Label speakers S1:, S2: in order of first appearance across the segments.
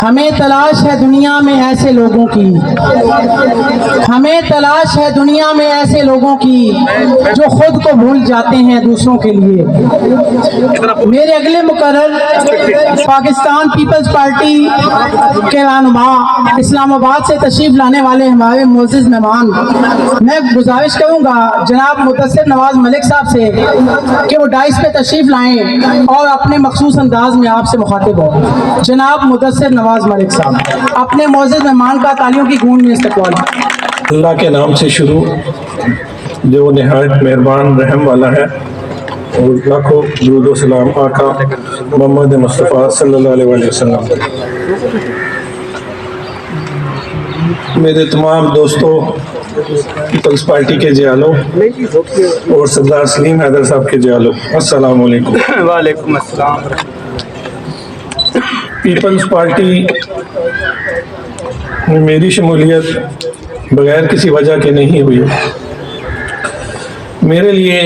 S1: हमें तलाश है दुनिया में ऐसे लोगों की, हमें तलाश है दुनिया में ऐसे लोगों की जो खुद को भूल जाते हैं दूसरों के लिए। मेरे अगले मुकर्रर पाकिस्तान पीपल्स पार्टी के रहनुमा इस्लामाबाद से तशरीफ लाने वाले हमारे मोअज़्ज़िज़ मेहमान, मैं गुजारिश करूंगा जनाब मुदस्सिर नवाज मलिक साहब से कि वो डाइस पे तशरीफ लाएं और अपने मखसूस अंदाज में आपसे मुखातिब हो। जनाब मुदस्सिर नवाज मलिक साहब अपने मोअज़्ज़िज़ मेहमान का तालियों की गूंज में इस्तकबाल।
S2: अल्लाह के नाम से शुरू जो निहायत मेहरबान रहम वाला है, और लाखों दुरूद व सलाम आका मोहम्मद मुस्तफ़ा सल्लल्लाहु अलैहि वसल्लम। मेरे तमाम दोस्तों, पीपल्स पार्टी के जयालों और सरदार सलीम हैदर साहब के जयालों, अस्सलाम वालेकुम।
S3: वालेकुम अस्सलाम।
S2: पीपल्स पार्टी में मेरी शमूलियत बगैर किसी वजह के नहीं हुई। मेरे लिए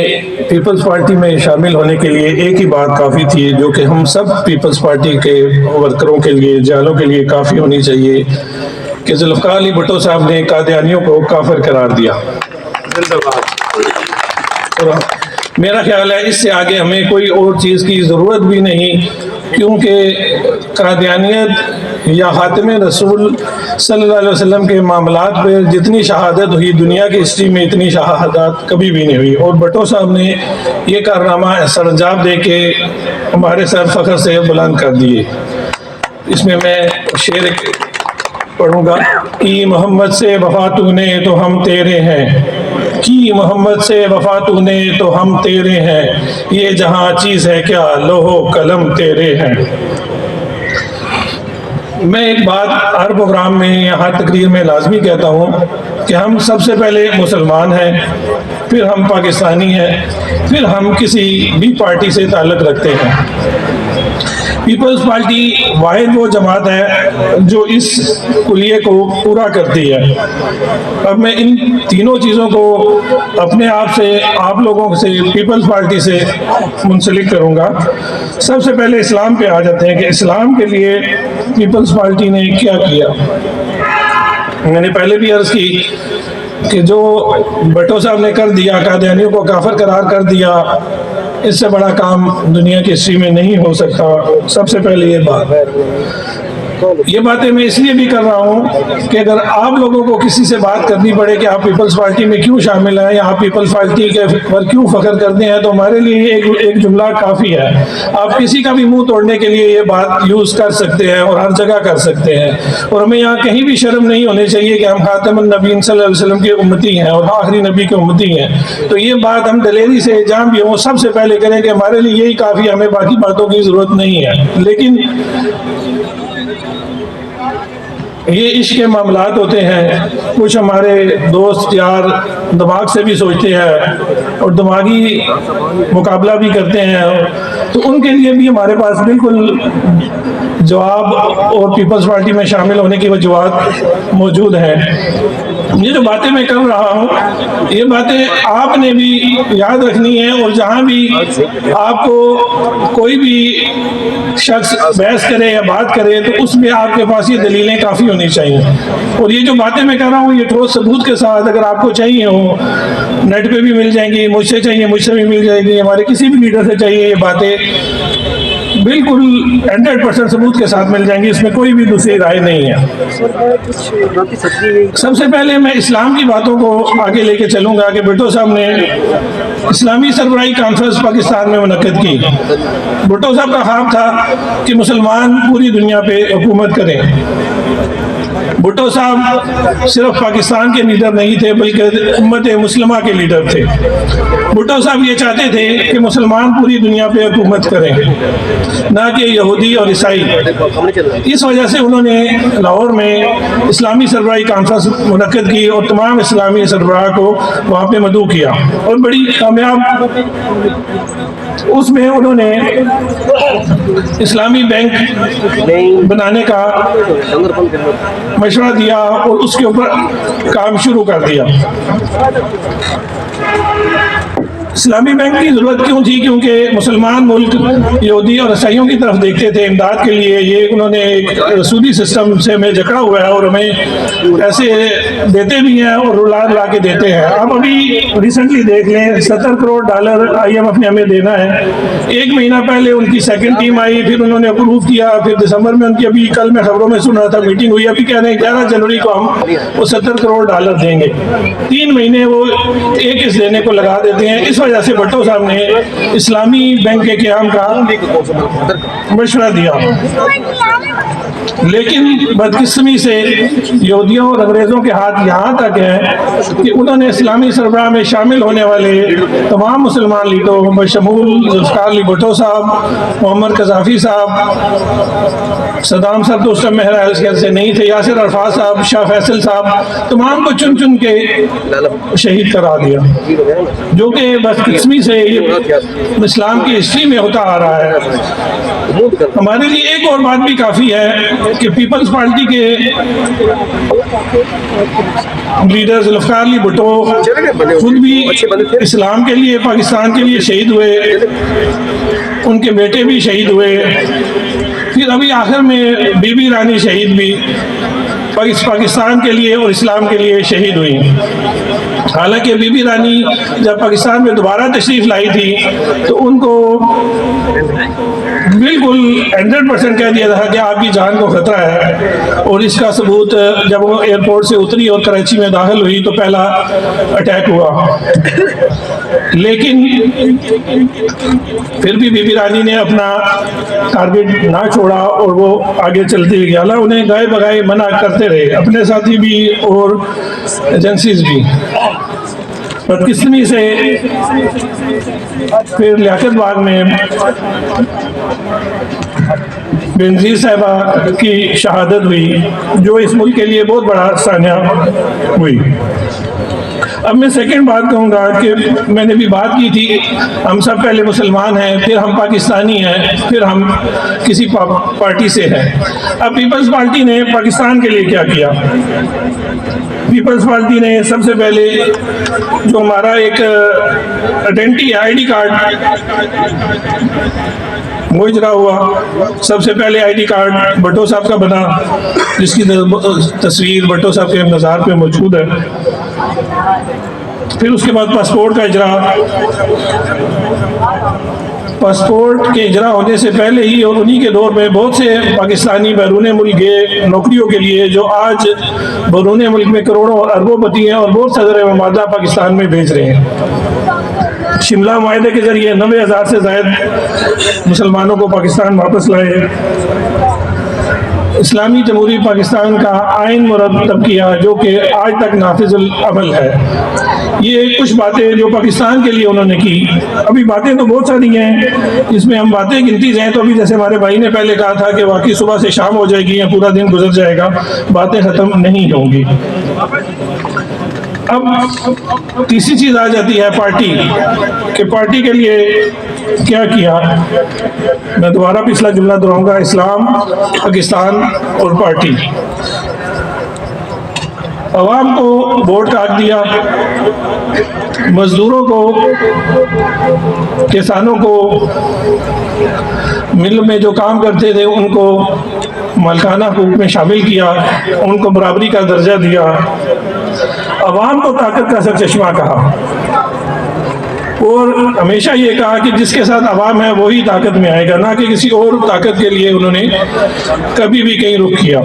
S2: पीपल्स पार्टी में शामिल होने के लिए एक ही बात काफ़ी थी, जो कि हम सब पीपल्स पार्टी के वर्करों के लिए, जालों के लिए काफ़ी होनी चाहिए, कि जुल्फ़िकार अली भुट्टो साहब ने कादियानियों को काफिर करार दिया। और मेरा ख्याल है इससे आगे हमें कोई और चीज़ की ज़रूरत भी नहीं, क्योंकि कादियानियत या खातिमे रसूल सल्लल्लाहु अलैहि वसल्लम के मामलात पर जितनी शहादत हुई, दुनिया की हिस्ट्री में इतनी शहादत कभी भी नहीं हुई। और भुट्टो साहब ने ये कारनामा सरंजाम दे के हमारे सर फ़ख्र से बुलंद कर दिए। इसमें मैं शेर पढ़ूंगा कि मोहम्मद से वफा तूने तो हम तेरे हैं, कि मोहम्मद से वफा तूने तो हम तेरे हैं, ये जहां चीज़ है क्या लोहो कलम तेरे हैं। मैं एक बात हर प्रोग्राम में या हर तकरीर में लाजमी कहता हूँ कि हम सबसे पहले मुसलमान हैं, फिर हम पाकिस्तानी हैं, फिर हम किसी भी पार्टी से ताल्लुक़ रखते हैं। पीपल्स पार्टी वाहिद वो जमात है जो इस कुलिये को पूरा करती है। अब मैं इन तीनों चीज़ों को अपने आप से, आप लोगों से, पीपल्स पार्टी से मुंसलिक करूँगा। सबसे पहले इस्लाम पे आ जाते हैं कि इस्लाम के लिए पीपल्स पार्टी ने क्या किया। मैंने पहले भी अर्ज़ की कि जो भुट्टो साहब ने कर दिया, कादियानियों को काफिर करार कर दिया, इससे बड़ा काम दुनिया की हिस्ट्री में नहीं हो सकता। सबसे पहले ये बातें मैं इसलिए भी कर रहा हूँ कि अगर आप लोगों को किसी से बात करनी पड़े कि आप पीपल्स पार्टी में क्यों शामिल हैं या आप पीपल्स पार्टी के पर क्यों फख्र करते हैं, तो हमारे लिए एक जुमला काफ़ी है। आप किसी का भी मुंह तोड़ने के लिए ये बात यूज़ कर सकते हैं और हर जगह कर सकते हैं। और हमें यहाँ कहीं भी शर्म नहीं होनी चाहिए कि हम खातमुन नबीय्यीन सल्लल्लाहु अलैहि वसल्लम के उम्मती हैं और आखिरी नबी के उम्मती हैं। तो ये बात हम दलेरी से जहाँ भी हो सबसे पहले करें कि हमारे लिए यही काफ़ी, हमें बाकी बातों की ज़रूरत नहीं है। लेकिन ये इश्क के मामलात होते हैं, कुछ हमारे दोस्त यार दिमाग से भी सोचते हैं और दिमागी मुकाबला भी करते हैं, तो उनके लिए भी हमारे पास बिल्कुल जवाब और पीपल्स पार्टी में शामिल होने की वजूहत मौजूद हैं। ये जो बातें मैं कर रहा हूँ, ये बातें आपने भी याद रखनी है, और जहाँ भी आपको कोई भी शख्स बहस करे या बात करे तो उसमें आपके पास ये दलीलें काफ़ी होनी चाहिए। और ये जो बातें मैं कर रहा हूँ ये ठोस सबूत के साथ, अगर आपको चाहिए हो नेट पे भी मिल जाएंगी, मुझसे चाहिए मुझसे भी मिल जाएगी, हमारे किसी भी लीडर से चाहिए, ये बातें बिल्कुल 100% सबूत के साथ मिल जाएंगी, इसमें कोई भी दूसरी राय नहीं है। सबसे पहले मैं इस्लाम की बातों को आगे लेके चलूंगा कि भुट्टो साहब ने इस्लामी सरबराही कॉन्फ्रेंस पाकिस्तान में मुनक्किद की। भुट्टो साहब का ख्वाब था कि मुसलमान पूरी दुनिया पे हुकूमत करें। भुट्टो साहब सिर्फ पाकिस्तान के लीडर नहीं थे, बल्कि उम्मत मुस्लिमा के लीडर थे। भुट्टो साहब ये चाहते थे कि मुसलमान पूरी दुनिया पे हुकूमत करें, ना कि यहूदी और ईसाई। इस वजह से उन्होंने लाहौर में इस्लामी सरबराही कॉन्फ्रेंस मुनक्किद की और तमाम इस्लामी सरबराह को वहाँ पे मदऊ किया, और बड़ी कामयाब उसमें उन्होंने इस्लामी बैंक बनाने का मशवरा दिया और उसके ऊपर काम शुरू कर दिया। इस्लामी बैंक की ज़रूरत क्यों थी? क्योंकि मुसलमान मुल्क यहूदी और ईसाइयों की तरफ देखते थे इमदाद के लिए। ये उन्होंने एक रसूली सिस्टम से हमें जकड़ा हुआ है और हमें ऐसे देते भी हैं और रुला रुला के देते हैं। आप अभी रिसेंटली देख लें, $70 करोड़ IMF ने हमें देना है। 1 महीना पहले उनकी सेकंड टीम आई, फिर उन्होंने अप्रूव किया, फिर दिसंबर में उनकी, अभी कल मैं खबरों में सुन रहा था, मीटिंग हुई। अभी कह रहे हैं 11 जनवरी को हम वो $70 करोड़ देंगे। 3 महीने वो एक किस्त देने को लगा देते हैं। इस वजह से भट्टो साहब ने इस्लामी बैंक के क़याम का मशवरा दिया। लेकिन बदकिस्मती से यहूदियों और अंग्रेज़ों के हाथ यहाँ तक है कि उन्होंने इस्लामी सरबराह में शामिल होने वाले तमाम मुसलमान लीडरों बशमूल जुल्फ़िकार अली भुट्टो साहब, मोहम्मद कज़ाफ़ी साहब, सदाम साहब तो उस समय मेहरा से नहीं थे, यासिर अरफात साहब, शाह फैसल साहब, तमाम को चुन चुन के शहीद करा दिया, जो कि बदकिस्मती से इस्लाम की हिस्ट्री में होता आ रहा है। हमारे लिए एक और बात भी काफ़ी है कि पीपल्स पार्टी के लीडर जुल्फ़िकार अली भुट्टो खुद भी इस्लाम के लिए, पाकिस्तान के लिए शहीद हुए, उनके बेटे भी शहीद हुए, फिर अभी आखिर में बीबी रानी शहीद भी पाकिस्तान के लिए और इस्लाम के लिए शहीद हुई। हालांकि बीबी रानी जब पाकिस्तान में दोबारा तशरीफ़ लाई थी तो उनको बिल्कुल 100% कह दिया था कि आपकी जान को खतरा है, और इसका सबूत जब वो एयरपोर्ट से उतरी और कराची में दाखिल हुई तो पहला अटैक हुआ। लेकिन फिर भी बीबी रानी ने अपना टारगेट ना छोड़ा और वो आगे चलती गई। हालांकि उन्हें गाए बगाए मना करते रहे अपने साथी भी और एजेंसीज भी। बदकिस्मती से फिर लियाकत बाग में बेनज़ीर साहिबा की शहादत हुई, जो इस मुल्क के लिए बहुत बड़ा सानिया हुई। अब मैं सेकंड बात कहूँगा कि मैंने भी बात की थी, हम सब पहले मुसलमान हैं, फिर हम पाकिस्तानी हैं, फिर हम किसी पार्टी से हैं। अब पीपल्स पार्टी ने पाकिस्तान के लिए क्या किया? पीपल्स पार्टी ने सबसे पहले जो हमारा एक आइडेंटिटी ID कार्ड वो इजरा हुआ। सबसे पहले ID कार्ड भट्टो साहब का बना, जिसकी तस्वीर भट्टो साहब के मज़ार पे मौजूद है। फिर उसके बाद पासपोर्ट का इजरा। पासपोर्ट के इजरा होने से पहले ही और उन्हीं के दौर में बहुत से पाकिस्तानी बैरून मुल्क गए नौकरियों के लिए, जो आज बैरून मुल्क में करोड़ों और अरबोंपति हैं और बहुत सदर ममादा पाकिस्तान में भेज रहे हैं। शिमला माहदे के जरिए 90,000 से ज़ायद मुसलमानों को पाकिस्तान वापस लाए। इस्लामी जमहूरी पाकिस्तान का आइन मुरतब किया, जो कि आज तक नाफिजुल अमल है। ये कुछ बातें जो पाकिस्तान के लिए उन्होंने की। अभी बातें तो बहुत सारी हैं, इसमें हम बातें गिनती जाएँ तो अभी जैसे हमारे भाई ने पहले कहा था कि वाकई सुबह से शाम हो जाएगी या पूरा दिन गुजर जाएगा, बातें ख़त्म नहीं होंगी। अब तीसरी चीज़ आ जाती है पार्टी, कि पार्टी के लिए क्या किया। मैं दोबारा पिछला जुमला दोहराऊंगा, इस्लाम, पाकिस्तान और पार्टी। अवाम को वोट काट दिया, मजदूरों को, किसानों को, मिल में जो काम करते थे उनको मालिकाना हुकूक में शामिल किया, उनको बराबरी का दर्जा दिया, अवाम को ताकत का सरचश्मा कहा और हमेशा ये कहा कि जिसके साथ अवाम है वही ताकत में आएगा, ना कि किसी और ताकत के लिए उन्होंने कभी भी कहीं रुख किया।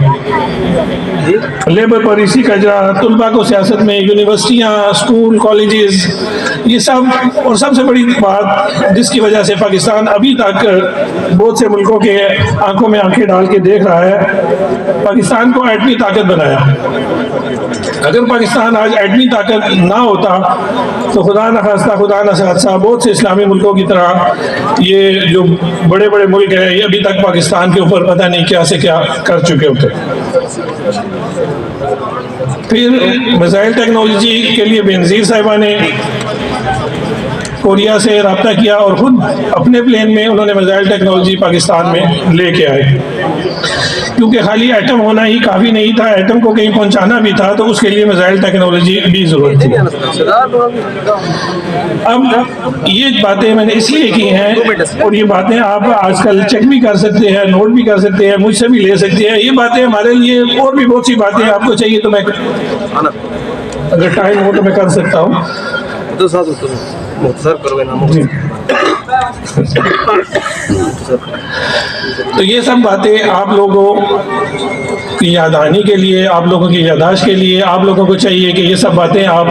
S2: लेबर पॉलिसी का इजरा, तुलबा को सियासत में, यूनिवर्सिटियाँ, स्कूल, कॉलेजेस, ये सब, और सबसे बड़ी बात जिसकी वजह से पाकिस्तान अभी तक बहुत से मुल्कों के आंखों में आंखें डाल के देख रहा है, पाकिस्तान को एटमी ताकत बनाया। अगर पाकिस्तान आज एटमी ताकत ना होता तो खुदा न खास्ता, खुदा न खास्ता, बहुत से इस्लामी मुल्कों की तरह ये जो बड़े बड़े मुल्क हैं ये अभी तक पाकिस्तान के ऊपर पता नहीं क्या से क्या कर चुके होते। फिर मिसाइल टेक्नोलॉजी के लिए बेनज़ीर साहिबा ने कोरिया से रब्ता किया और ख़ुद अपने प्लेन में उन्होंने मिसाइल टेक्नोलॉजी पाकिस्तान में लेके आए। क्योंकि खाली एटम होना ही काफ़ी नहीं था, एटम को कहीं पहुंचाना भी था, तो उसके लिए मिसाइल टेक्नोलॉजी भी ज़रूरत थी। अब ये बातें मैंने इसलिए की हैं, और ये बातें आप आजकल चेक भी कर सकते हैं, नोट भी कर सकते हैं, मुझसे भी ले सकते हैं। ये बातें हमारे लिए, और भी बहुत सी बातें आपको चाहिए तो मैं, अगर टाइम हो तो मैं कर सकता हूँ। जी। तो ये सब बातें आप लोगों की याददानी के लिए, आप लोगों की याददाश्त के लिए, आप लोगों को चाहिए कि ये सब बातें आप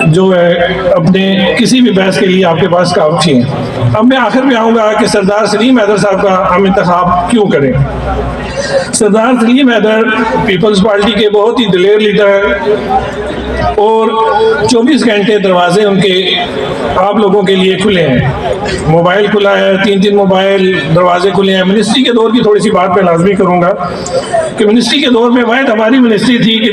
S2: जो है अपने किसी भी बहस के लिए आपके पास काफ़ी हैं। अब मैं आखिर में आऊँगा कि सरदार सलीम हैदर साहब का हम इंतखाब क्यों करें। सरदार सलीम हैदर पीपल्स पार्टी के बहुत ही दिलेर लीडर हैं, और 24 घंटे दरवाजे उनके आप लोगों के लिए खुले हैं। मोबाइल खुला है, 3 मोबाइल दरवाजे खुले हैं। मिनिस्ट्री के दौर की थोड़ी सी बात मैं लाजमी करूँगा कि मिनिस्ट्री के दौर में वाहिद हमारी मिनिस्ट्री थी कि